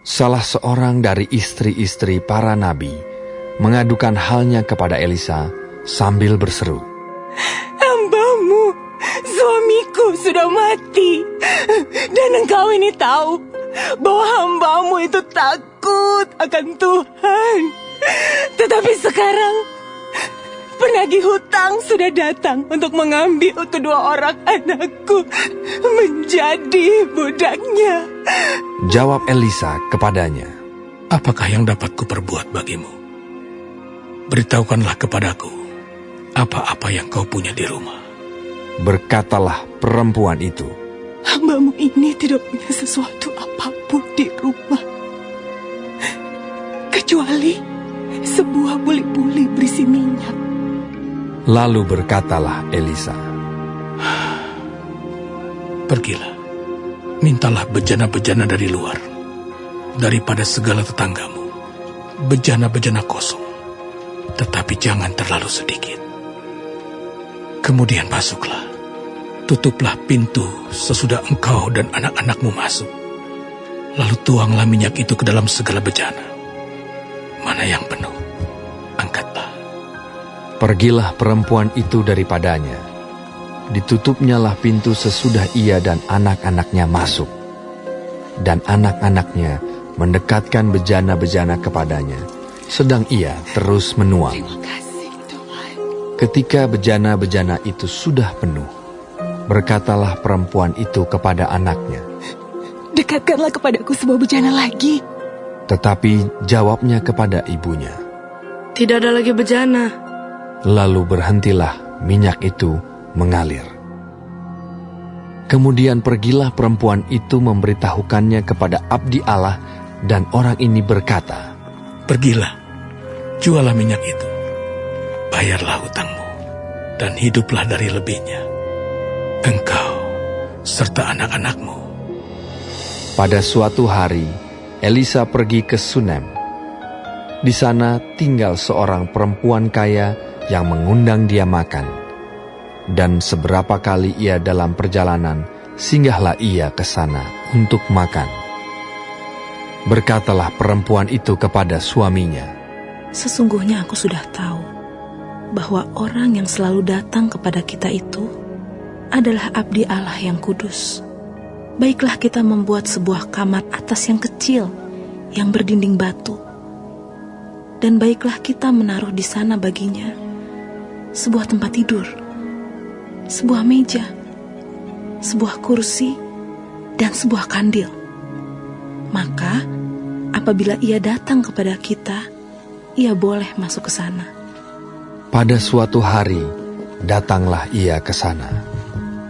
Salah seorang dari istri-istri para nabi mengadukan halnya kepada Elisa sambil berseru, "Hambamu, suamiku sudah mati, dan engkau ini tahu bahwa hambamu itu takut akan Tuhan. Tetapi sekarang penagih hutang sudah datang untuk mengambil kedua orang anakku menjadi budaknya." Jawab Elisa kepadanya, "Apakah yang dapat kuperbuat bagimu? Beritahukanlah kepadaku apa-apa yang kau punya di rumah." Berkatalah perempuan itu, "Hambamu ini tidak punya sesuatu apapun di rumah, kecuali sebuah buli-buli berisi minyak." Lalu berkatalah Elisa, "Pergilah, mintalah bejana-bejana dari luar, daripada segala tetanggamu, bejana-bejana kosong, tetapi jangan terlalu sedikit. Kemudian masuklah, tutuplah pintu sesudah engkau dan anak-anakmu masuk. Lalu tuanglah minyak itu ke dalam segala bejana. Mana yang penuh, angkatlah." Pergilah perempuan itu daripadanya. Ditutupnyalah pintu sesudah ia dan anak-anaknya masuk. Dan anak-anaknya mendekatkan bejana-bejana kepadanya, sedang ia terus menuang. Ketika bejana-bejana itu sudah penuh, berkatalah perempuan itu kepada anaknya, "Dekatkanlah kepadaku sebuah bejana lagi." Tetapi jawabnya kepada ibunya, "Tidak ada lagi bejana." Lalu berhentilah minyak itu mengalir. Kemudian pergilah perempuan itu memberitahukannya kepada abdi Allah, dan orang ini berkata, "Pergilah, jualah minyak itu, bayarlah hutangmu, dan hiduplah dari lebihnya, engkau serta anak-anakmu." Pada suatu hari, Elisa pergi ke Sunem. Di sana tinggal seorang perempuan kaya yang mengundang dia makan. Dan seberapa kali ia dalam perjalanan, singgahlah ia ke sana untuk makan. Berkatalah perempuan itu kepada suaminya, "Sesungguhnya aku sudah tahu bahwa orang yang selalu datang kepada kita itu adalah abdi Allah yang kudus. Baiklah kita membuat sebuah kamar atas yang kecil, yang berdinding batu. Dan baiklah kita menaruh di sana baginya sebuah tempat tidur, sebuah meja, sebuah kursi, dan sebuah kandil. Maka apabila ia datang kepada kita, ia boleh masuk ke sana." Pada suatu hari, datanglah ia ke sana.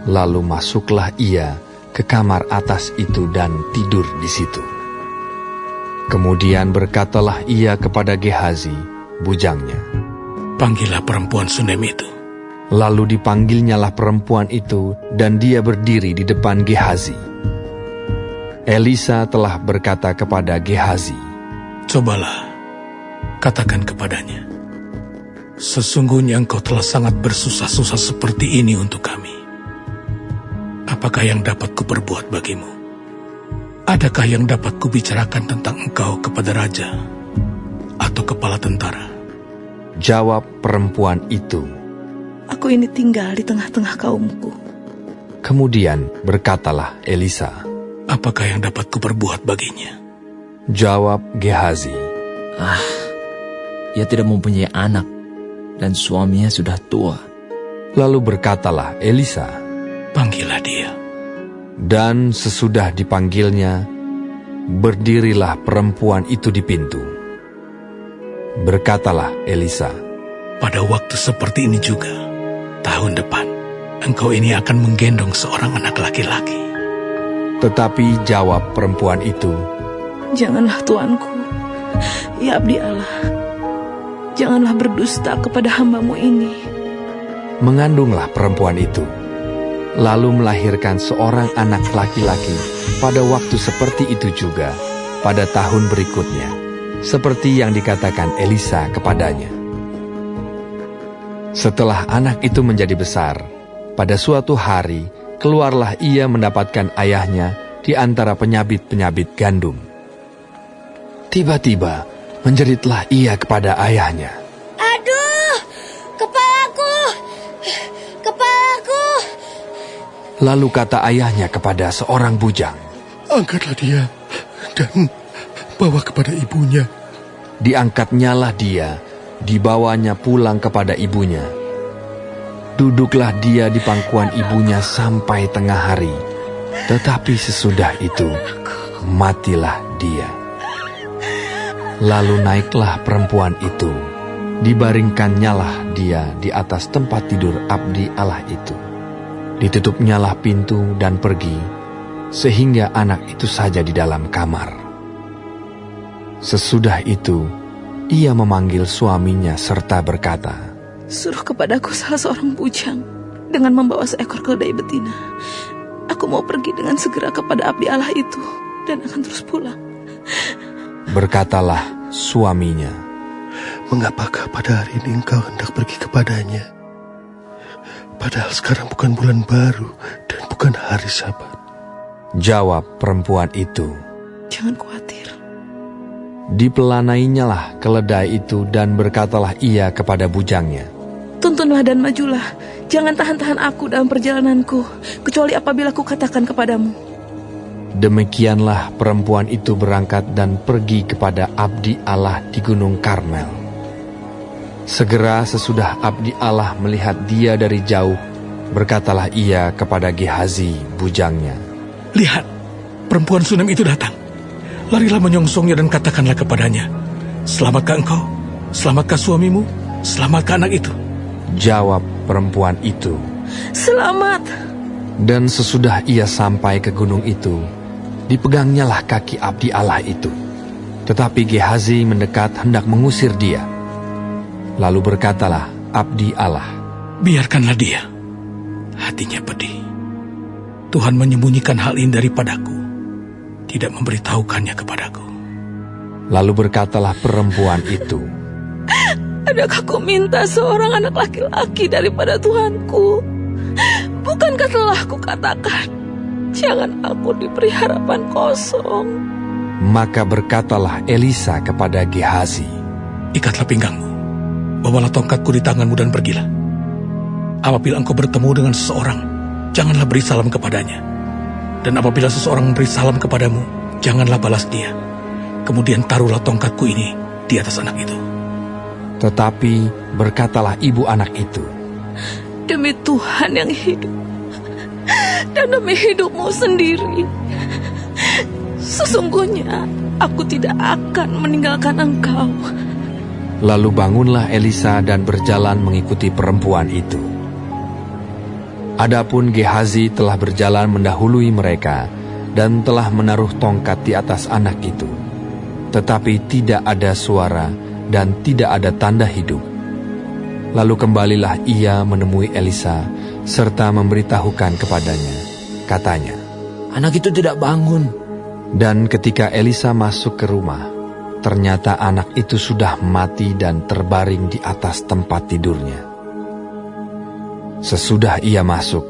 Lalu masuklah ia ke kamar atas itu dan tidur di situ. Kemudian berkatalah ia kepada Gehazi, bujangnya, "Panggillah perempuan Sunem itu." Lalu dipanggilnyalah perempuan itu, dan dia berdiri di depan Gehazi. Elisa telah berkata kepada Gehazi, "Cobalah, katakan kepadanya, sesungguhnya engkau telah sangat bersusah-susah seperti ini untuk kami. Apakah yang dapat kuperbuat bagimu? Adakah yang dapat kubicarakan tentang engkau kepada raja atau kepala tentara?" Jawab perempuan itu, "Aku ini tinggal di tengah-tengah kaumku." Kemudian berkatalah Elisa, "Apakah yang dapat kuperbuat baginya?" Jawab Gehazi, Ia tidak mempunyai anak, dan suaminya sudah tua." Lalu berkatalah Elisa, "Panggillah dia." dan sesudah dipanggilnya, berdirilah perempuan itu di pintu. Berkatalah Elisa, "Pada waktu seperti ini juga, tahun depan, engkau ini akan menggendong seorang anak laki-laki." Tetapi jawab perempuan itu, "Janganlah tuanku, ya abdi Allah, janganlah berdusta kepada hambamu ini." Mengandunglah perempuan itu, lalu melahirkan seorang anak laki-laki pada waktu seperti itu juga, pada tahun berikutnya, seperti yang dikatakan Elisa kepadanya. Setelah anak itu menjadi besar, pada suatu hari keluarlah ia mendapatkan ayahnya di antara penyabit-penyabit gandum. Tiba-tiba menjeritlah ia kepada ayahnya. Aduh, kepalaku! Kepalaku! Lalu kata ayahnya kepada seorang bujang, Angkatlah dia dan bawa kepada ibunya. diangkatnyalah dia, dibawanya pulang kepada ibunya. Duduklah dia di pangkuan ibunya sampai tengah hari, tetapi sesudah itu matilah dia. Lalu naiklah perempuan itu, dibaringkannyalah dia di atas tempat tidur abdi Allah itu. Ditutupnyalah pintu dan pergi, sehingga anak itu saja di dalam kamar. Sesudah itu, ia memanggil suaminya serta berkata, Suruh kepadaku salah seorang bujang dengan membawa seekor keledai betina. Aku mau pergi dengan segera kepada abdi Allah itu dan akan terus pulang. Berkatalah suaminya, Mengapakah pada hari ini engkau hendak pergi kepadanya? Padahal sekarang bukan bulan baru dan bukan hari Sabat. jawab perempuan itu. Jangan khawatir. Dipelanainya keledai itu dan berkatalah ia kepada bujangnya, Tuntunlah dan majulah. Jangan tahan-tahan aku dalam perjalananku, kecuali apabila aku katakan kepadamu. Demikianlah perempuan itu berangkat dan pergi kepada abdi Allah di Gunung Karmel. Segera sesudah abdi Allah melihat dia dari jauh, berkatalah ia kepada Gehazi, bujangnya, Lihat, perempuan Sunem itu datang. Larilah menyongsongnya dan katakanlah kepadanya, Selamatkah engkau? Selamatkah suamimu? Selamatkah anak itu? Jawab perempuan itu. Selamat. Dan sesudah ia sampai ke gunung itu, dipegangnyalah kaki abdi Allah itu. Tetapi Gehazi mendekat hendak mengusir dia. Lalu berkatalah abdi Allah, Biarkanlah dia. Hatinya pedih. Tuhan menyembunyikan hal ini daripadaku, tidak memberitahukannya kepadaku. Lalu berkatalah perempuan itu, Adakah kau minta seorang anak laki-laki daripada Tuhanku? Bukankah telah kukatakan, jangan aku diberi harapan kosong? Maka berkatalah Elisa kepada Gehazi, Ikatlah pinggangmu, bawalah tongkatku di tanganmu dan pergilah. Apabila engkau bertemu dengan seseorang, janganlah beri salam kepadanya. Dan apabila seseorang memberi salam kepadamu, janganlah balas dia. Kemudian taruhlah tongkatku ini di atas anak itu. Tetapi berkatalah ibu anak itu, Demi Tuhan yang hidup, dan demi hidupmu sendiri, sesungguhnya aku tidak akan meninggalkan engkau. Lalu bangunlah Elisa dan berjalan mengikuti perempuan itu. Adapun Gehazi telah berjalan mendahului mereka dan telah menaruh tongkat di atas anak itu. Tetapi tidak ada suara dan tidak ada tanda hidup. Lalu kembalilah ia menemui Elisa serta memberitahukan kepadanya. Katanya, Anak itu tidak bangun. dan ketika Elisa masuk ke rumah, ternyata anak itu sudah mati dan terbaring di atas tempat tidurnya. Sesudah ia masuk,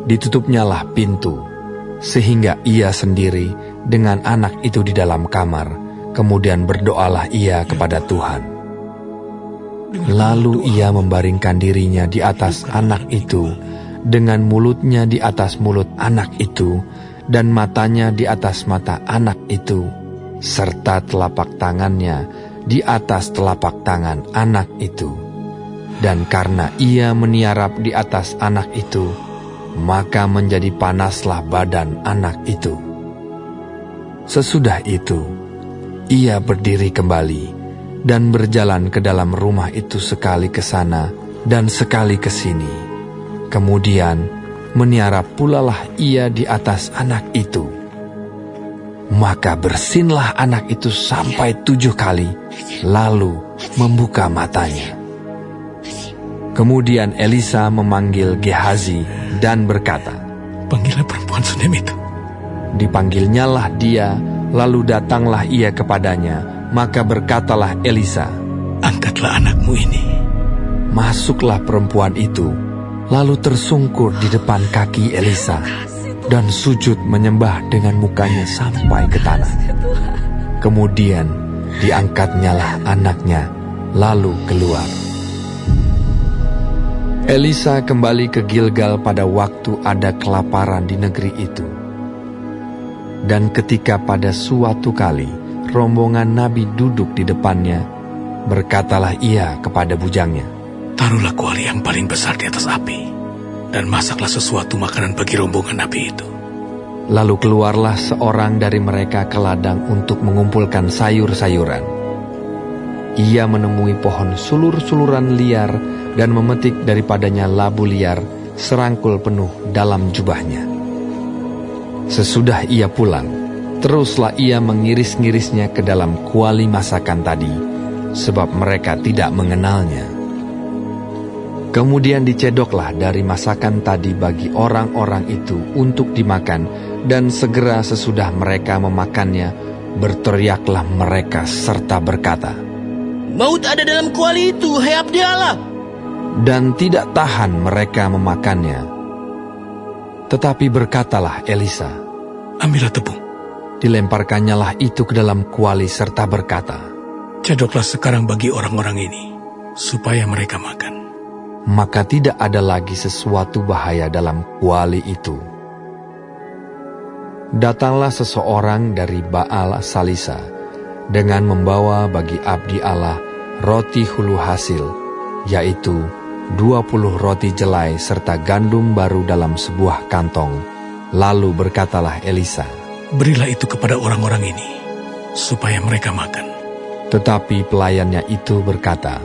ditutupnyalah pintu, sehingga ia sendiri dengan anak itu di dalam kamar. Kemudian berdoalah ia kepada Tuhan. Lalu ia membaringkan dirinya di atas anak itu, dengan mulutnya di atas mulut anak itu, dan matanya di atas mata anak itu, serta telapak tangannya di atas telapak tangan anak itu. Dan karena ia meniarap di atas anak itu, maka menjadi panaslah badan anak itu. Sesudah itu, ia berdiri kembali dan berjalan ke dalam rumah itu sekali ke sana dan sekali ke sini. Kemudian meniarap pulalah ia di atas anak itu. Maka bersinlah anak itu sampai 7 kali, lalu membuka matanya. Kemudian Elisa memanggil Gehazi dan berkata, Panggillah perempuan Sunem itu. Dipanggilnyalah dia, lalu datanglah ia kepadanya, maka berkatalah Elisa, Angkatlah anakmu ini. Masuklah perempuan itu, lalu tersungkur di depan kaki Elisa, dan sujud menyembah dengan mukanya sampai ke tanah. Kemudian diangkatnyalah anaknya, lalu keluar. Elisa kembali ke Gilgal pada waktu ada kelaparan di negeri itu. Dan ketika pada suatu kali rombongan nabi duduk di depannya, berkatalah ia kepada bujangnya, "Taruhlah kuali yang paling besar di atas api, dan masaklah sesuatu makanan bagi rombongan nabi itu." Lalu keluarlah seorang dari mereka ke ladang untuk mengumpulkan sayur-sayuran. Ia menemui pohon sulur-suluran liar dan memetik daripadanya labu liar serangkul penuh dalam jubahnya. Sesudah ia pulang, teruslah ia mengiris-ngirisnya ke dalam kuali masakan tadi, sebab mereka tidak mengenalnya. Kemudian dicedoklah dari masakan tadi bagi orang-orang itu untuk dimakan, dan segera sesudah mereka memakannya, berteriaklah mereka serta berkata, "Maut ada dalam kuali itu, hai abdi Allah!" Dan tidak tahan mereka memakannya. Tetapi berkatalah Elisa, "Ambillah tepung." Dilemparkannyalah itu ke dalam kuali serta berkata, "Cedoklah sekarang bagi orang-orang ini, supaya mereka makan." Maka tidak ada lagi sesuatu bahaya dalam kuali itu. Datanglah seseorang dari Baal Salisa dengan membawa bagi abdi Allah roti hulu hasil, yaitu 20 roti jelai serta gandum baru dalam sebuah kantong. Lalu berkatalah Elisa, "Berilah itu kepada orang-orang ini, supaya mereka makan." Tetapi pelayannya itu berkata,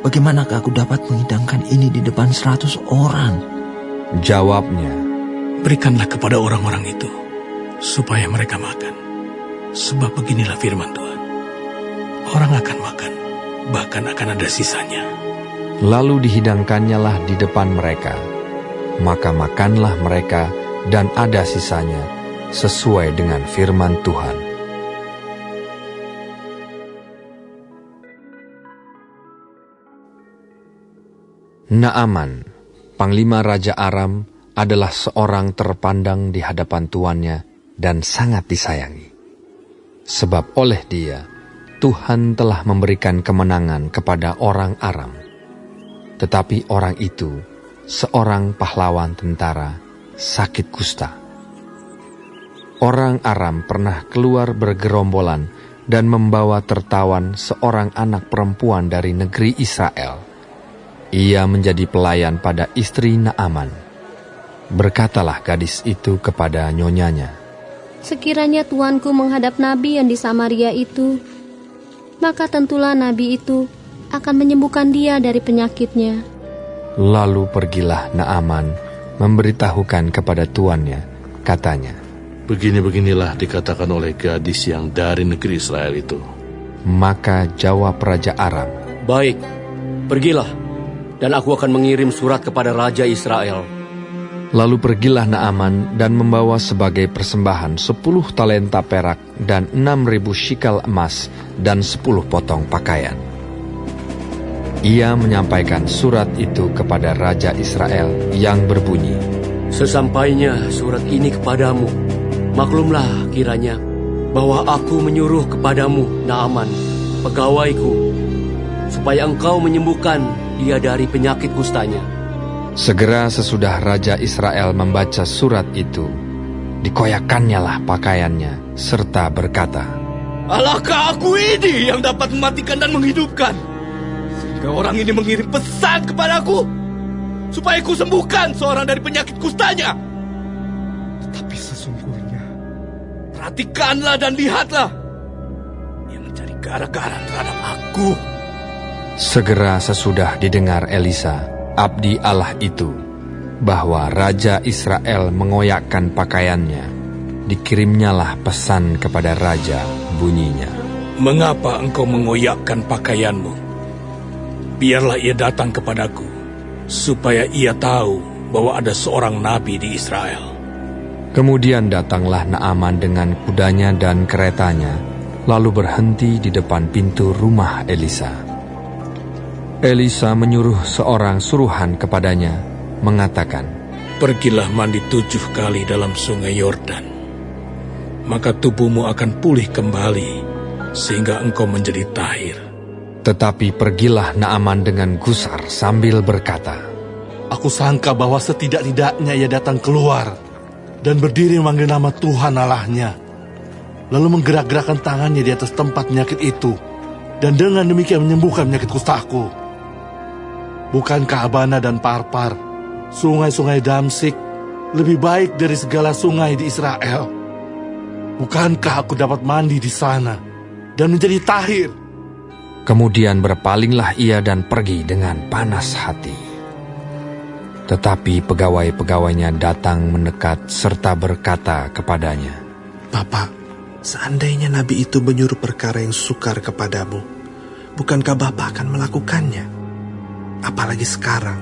Bagaimanakah aku dapat menghidangkan ini di depan 100 orang? Jawabnya, "Berikanlah kepada orang-orang itu, supaya mereka makan. Sebab beginilah firman Tuhan, orang akan makan, bahkan akan ada sisanya." Lalu dihidangkannyalah di depan mereka. Maka makanlah mereka dan ada sisanya, sesuai dengan firman Tuhan. Naaman, panglima Raja Aram, adalah seorang terpandang di hadapan tuannya dan sangat disayangi. Sebab oleh dia, Tuhan telah memberikan kemenangan kepada orang Aram. Tetapi orang itu, seorang pahlawan tentara, sakit kusta. Orang Aram pernah keluar bergerombolan dan membawa tertawan seorang anak perempuan dari negeri Israel. Ia menjadi pelayan pada istri Naaman. Berkatalah gadis itu kepada nyonyanya, Sekiranya tuanku menghadap nabi yang di Samaria itu, maka tentulah nabi itu akan menyembuhkan dia dari penyakitnya. Lalu pergilah Naaman memberitahukan kepada tuannya, katanya, "Begini-beginilah dikatakan oleh gadis yang dari negeri Israel itu." Maka jawab Raja Aram, "Baik, pergilah, dan aku akan mengirim surat kepada Raja Israel." Lalu pergilah Naaman dan membawa sebagai persembahan 10 talenta perak dan 6.000 shikal emas dan 10 potong pakaian. Ia menyampaikan surat itu kepada Raja Israel yang berbunyi, "Sesampainya surat ini kepadamu, maklumlah kiranya bahwa aku menyuruh kepadamu Naaman, pegawaiku, supaya engkau menyembuhkan dia dari penyakit kustanya." Segera sesudah Raja Israel membaca surat itu, dikoyakkannyalah pakaiannya, serta berkata, "Alahkah aku ini yang dapat mematikan dan menghidupkan? Sehingga orang ini mengirim pesan kepadaku, supaya ku sembuhkan seorang dari penyakit kustanya. Tetapi sesungguhnya, perhatikanlah dan lihatlah, ia mencari gara-gara terhadap aku." Segera sesudah didengar Elisa, abdi Allah itu, bahwa Raja Israel mengoyakkan pakaiannya, dikirimnyalah pesan kepada Raja, bunyinya, "Mengapa engkau mengoyakkan pakaianmu? Biarlah ia datang kepadaku, supaya ia tahu bahwa ada seorang nabi di Israel." Kemudian datanglah Naaman dengan kudanya dan keretanya, lalu berhenti di depan pintu rumah Elisa. Elisa menyuruh seorang suruhan kepadanya, mengatakan, "Pergilah mandi 7 kali dalam sungai Yordan, maka tubuhmu akan pulih kembali sehingga engkau menjadi tahir. Tetapi pergilah Naaman dengan gusar sambil berkata, Aku sangka bahwa setidak-tidaknya ia datang keluar dan berdiri memanggil nama Tuhan Allahnya, lalu menggerak-gerakkan tangannya di atas tempat penyakit itu, dan dengan demikian menyembuhkan penyakit kustaku. Bukankah Abana dan Parpar, sungai-sungai Damsik, lebih baik dari segala sungai di Israel? Bukankah aku dapat mandi di sana dan menjadi tahir? Kemudian berpalinglah ia dan pergi dengan panas hati. Tetapi pegawai-pegawainya datang mendekat serta berkata kepadanya, Bapak, seandainya nabi itu menyuruh perkara yang sukar kepadamu, bukankah Bapak akan melakukannya? Apalagi sekarang,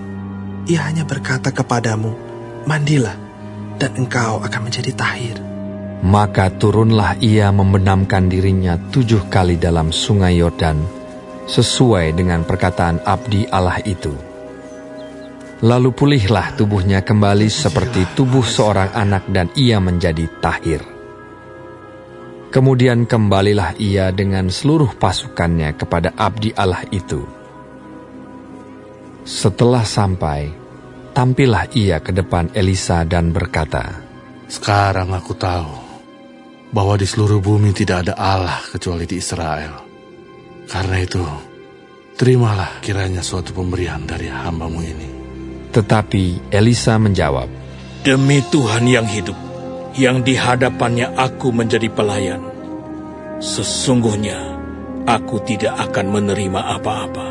ia hanya berkata kepadamu, mandilah, dan engkau akan menjadi tahir. Maka turunlah ia membenamkan dirinya 7 kali dalam sungai Yordan, sesuai dengan perkataan abdi Allah itu. Lalu pulihlah tubuhnya kembali seperti tubuh seorang anak dan ia menjadi tahir. Kemudian kembalilah ia dengan seluruh pasukannya kepada abdi Allah itu. Setelah sampai, tampillah ia ke depan Elisa dan berkata, Sekarang aku tahu bahwa di seluruh bumi tidak ada Allah kecuali di Israel. Karena itu, terimalah kiranya suatu pemberian dari hamba-Mu ini. Tetapi Elisa menjawab, Demi Tuhan yang hidup, yang di hadapannya aku menjadi pelayan, sesungguhnya aku tidak akan menerima apa-apa.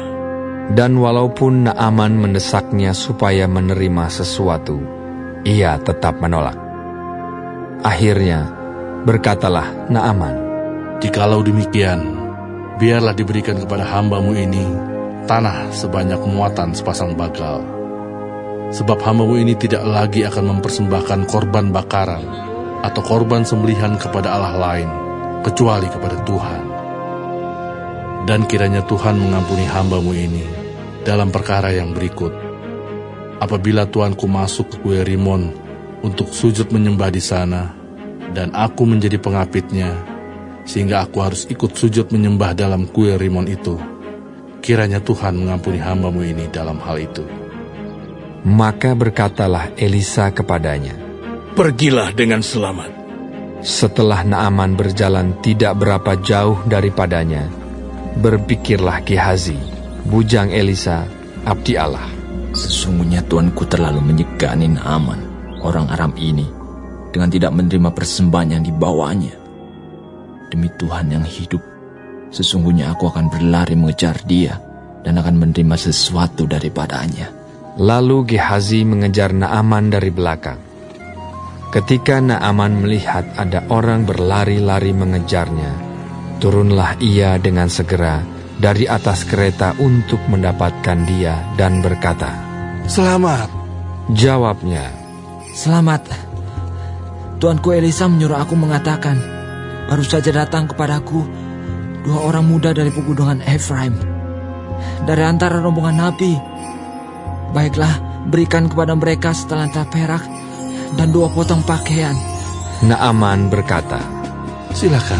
Dan walaupun Naaman mendesaknya supaya menerima sesuatu, ia tetap menolak. Akhirnya berkatalah Naaman, Jikalau demikian, biarlah diberikan kepada hamba-Mu ini tanah sebanyak muatan sepasang bagal. Sebab hamba-Mu ini tidak lagi akan mempersembahkan korban bakaran atau korban sembelihan kepada Allah lain, kecuali kepada Tuhan. Dan kiranya Tuhan mengampuni hamba-Mu ini dalam perkara yang berikut. Apabila tuanku masuk ke Kuil Rimon untuk sujud menyembah di sana, dan aku menjadi pengapitnya, sehingga aku harus ikut sujud menyembah dalam Kuil Rimon itu, kiranya Tuhan mengampuni hamba-Mu ini dalam hal itu. Maka berkatalah Elisa kepadanya, Pergilah dengan selamat. Setelah Naaman berjalan tidak berapa jauh daripadanya, berpikirlah Gehazi, bujang Elisa, abdi Allah. Sesungguhnya tuanku terlalu menyegani Naaman, orang Aram ini, dengan tidak menerima persembahan yang dibawanya. Demi Tuhan yang hidup, sesungguhnya aku akan berlari mengejar dia dan akan menerima sesuatu daripadanya. Lalu Gehazi mengejar Naaman dari belakang. Ketika Naaman melihat ada orang berlari-lari mengejarnya, turunlah ia dengan segera dari atas kereta untuk mendapatkan dia dan berkata, Selamat. Jawabnya, Selamat. Tuanku Elisa menyuruh aku mengatakan, baru saja datang kepadaku 2 orang muda dari pegunungan Efraim, dari antara rombongan nabi. Baiklah, berikan kepada mereka setalenta perak dan 2 potong pakaian. Naaman berkata, Silakan,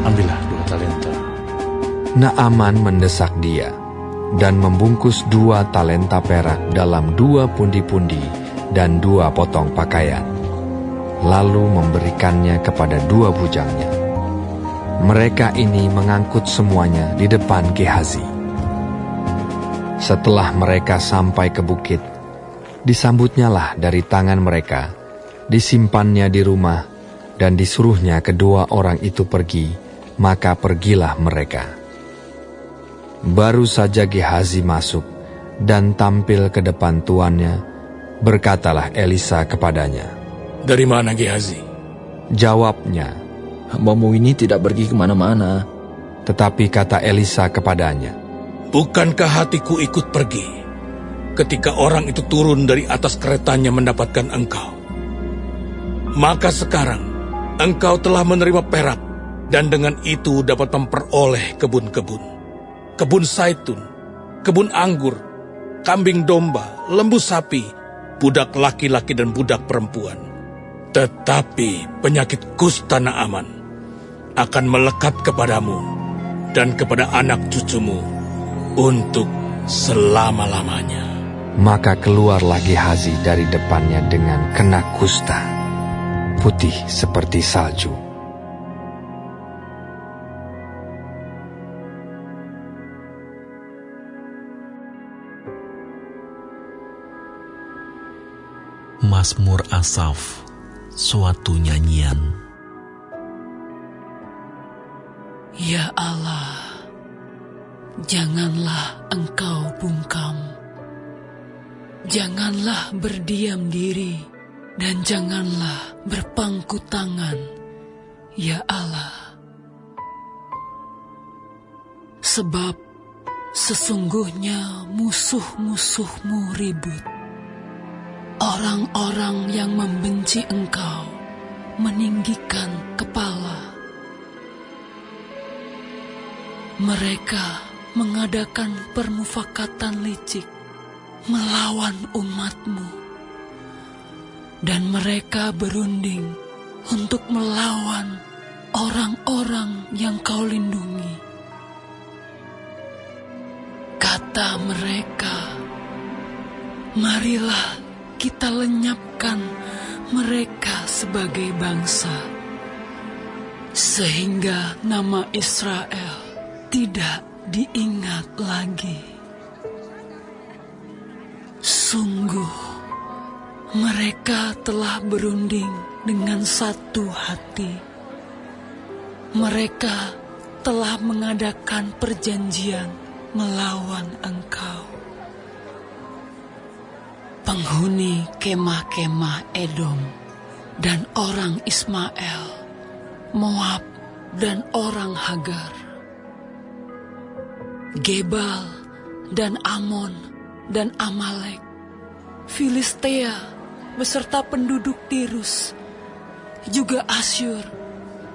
ambillah 2 talenta. Naaman mendesak dia dan membungkus 2 talenta perak dalam 2 pundi-pundi dan 2 potong pakaian, lalu memberikannya kepada 2 bujangnya. Mereka ini mengangkut semuanya di depan Gehazi. Setelah mereka sampai ke bukit, disambutnyalah dari tangan mereka, disimpannya di rumah, dan disuruhnya kedua orang itu pergi, maka pergilah mereka. Baru saja Gehazi masuk dan tampil ke depan tuannya, berkatalah Elisa kepadanya, Dari mana Gehazi? Jawabnya, Hamba-Mu ini tidak pergi kemana-mana. Tetapi kata Elisa kepadanya, Bukankah hatiku ikut pergi ketika orang itu turun dari atas keretanya mendapatkan engkau? Maka sekarang engkau telah menerima perak, dan dengan itu dapat memperoleh kebun-kebun, kebun zaitun, kebun anggur, kambing domba, lembu sapi, budak laki-laki dan budak perempuan. Tetapi penyakit kusta Naaman akan melekat kepadamu dan kepada anak cucumu untuk selama-lamanya. Maka keluarlah Gehazi dari depannya dengan kena kusta, putih seperti salju. Mazmur Asaf, suatu nyanyian. Ya Allah, janganlah Engkau bungkam. Janganlah berdiam diri dan janganlah berpangku tangan, ya Allah. Sebab sesungguhnya musuh-musuhmu ribut. Orang-orang yang membenci Engkau meninggikan kepala. Mereka mengadakan permufakatan licik melawan umat-Mu, dan mereka berunding untuk melawan orang-orang yang Kau lindungi. Kata mereka, marilah kita lenyapkan mereka sebagai bangsa, sehingga nama Israel tidak diingat lagi. Sungguh, mereka telah berunding dengan satu hati. Mereka telah mengadakan perjanjian melawan Engkau. Penghuni kemah-kemah Edom dan orang Ismael, Moab dan orang Hagar, Gebal dan Amon dan Amalek, Filistea beserta penduduk Tirus, juga Asyur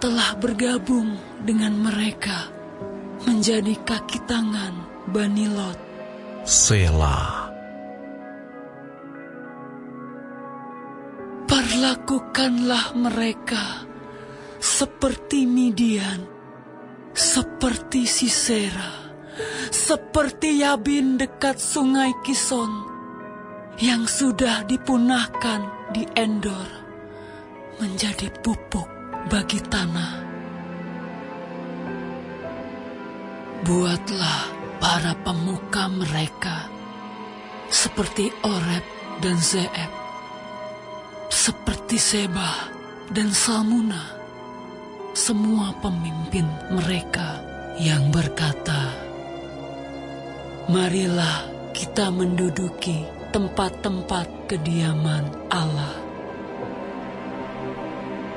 telah bergabung dengan mereka menjadi kaki tangan Bani Lot. Selah. Perlakukanlah mereka seperti Midian, seperti Sisera, seperti Yabin dekat sungai Kison, yang sudah dipunahkan di Endor, menjadi pupuk bagi tanah. Buatlah para pemuka mereka seperti Oreb dan Zeeb, seperti Seba dan Salmuna, semua pemimpin mereka yang berkata, marilah kita menduduki tempat-tempat kediaman Allah.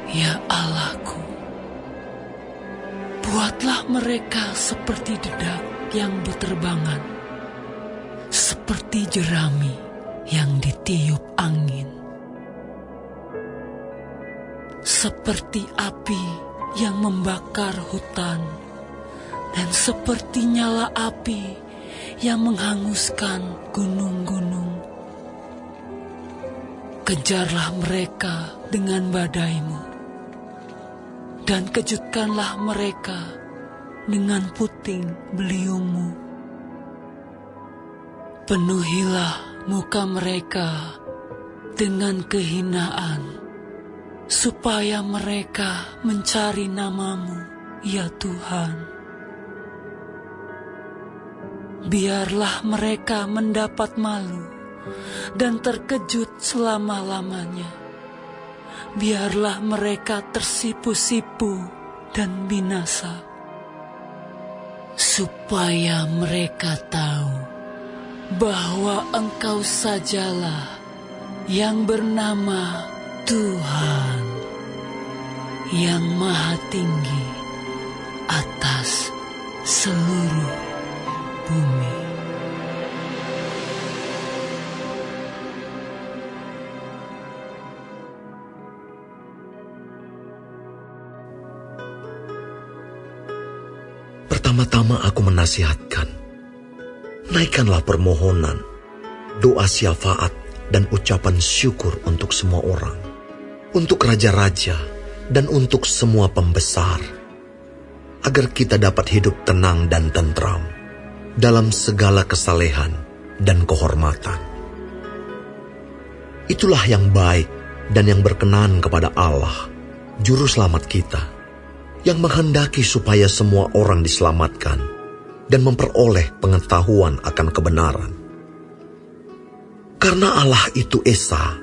Ya Allahku, buatlah mereka seperti dedak yang beterbangan, seperti jerami yang ditiup angin, seperti api yang membakar hutan, dan seperti nyala api yang menghanguskan gunung-gunung. Kejarlah mereka dengan badai-Mu, dan kejutkanlah mereka dengan puting beliung-Mu. Penuhilah muka mereka dengan kehinaan, supaya mereka mencari nama-Mu, ya Tuhan. Biarlah mereka mendapat malu dan terkejut selama-lamanya. Biarlah mereka tersipu-sipu dan binasa, supaya mereka tahu bahwa Engkau sajalah yang bernama Tuhan, yang Maha Tinggi atas seluruh bumi. Pertama-tama aku menasihatkan, naikkanlah permohonan, doa syafaat dan ucapan syukur untuk semua orang, untuk raja-raja dan untuk semua pembesar, agar kita dapat hidup tenang dan tentram dalam segala kesalehan dan kehormatan. Itulah yang baik dan yang berkenan kepada Allah, Juru Selamat kita, yang menghendaki supaya semua orang diselamatkan dan memperoleh pengetahuan akan kebenaran. Karena Allah itu Esa,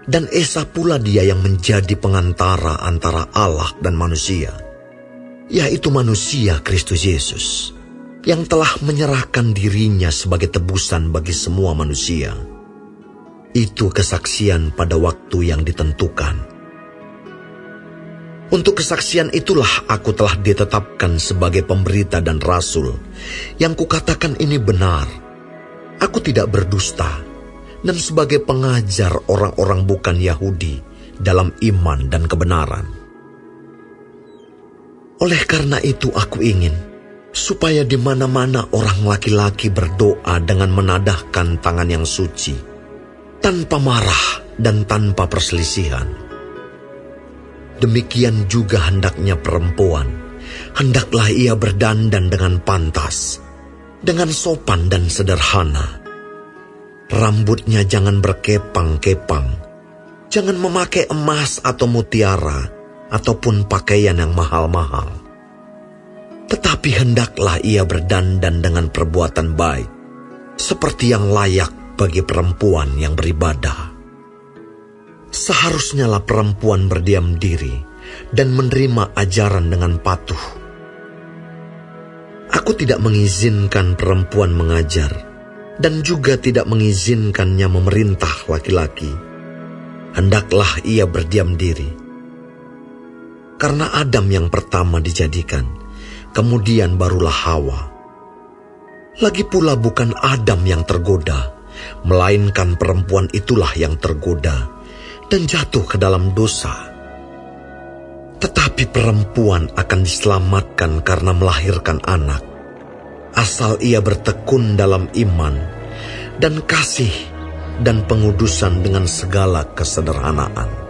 dan Esa pula Dia yang menjadi pengantara antara Allah dan manusia, yaitu manusia Kristus Yesus, yang telah menyerahkan dirinya sebagai tebusan bagi semua manusia. Itu kesaksian pada waktu yang ditentukan. Untuk kesaksian itulah aku telah ditetapkan sebagai pemberita dan rasul, yang kukatakan ini benar. Aku tidak berdusta, dan sebagai pengajar orang-orang bukan Yahudi dalam iman dan kebenaran. Oleh karena itu aku ingin supaya di mana-mana orang laki-laki berdoa dengan menadahkan tangan yang suci, tanpa marah dan tanpa perselisihan. Demikian juga hendaknya perempuan, hendaklah ia berdandan dengan pantas, dengan sopan dan sederhana. Rambutnya jangan berkepang-kepang, jangan memakai emas atau mutiara, ataupun pakaian yang mahal-mahal. Tetapi hendaklah ia berdandan dengan perbuatan baik, seperti yang layak bagi perempuan yang beribadah. Seharusnyalah perempuan berdiam diri dan menerima ajaran dengan patuh. Aku tidak mengizinkan perempuan mengajar, dan juga tidak mengizinkannya memerintah laki-laki. Hendaklah ia berdiam diri. Karena Adam yang pertama dijadikan, kemudian barulah Hawa. Lagi pula bukan Adam yang tergoda, melainkan perempuan itulah yang tergoda dan jatuh ke dalam dosa. Tetapi perempuan akan diselamatkan karena melahirkan anak, asal ia bertekun dalam iman dan kasih dan pengudusan dengan segala kesederhanaan.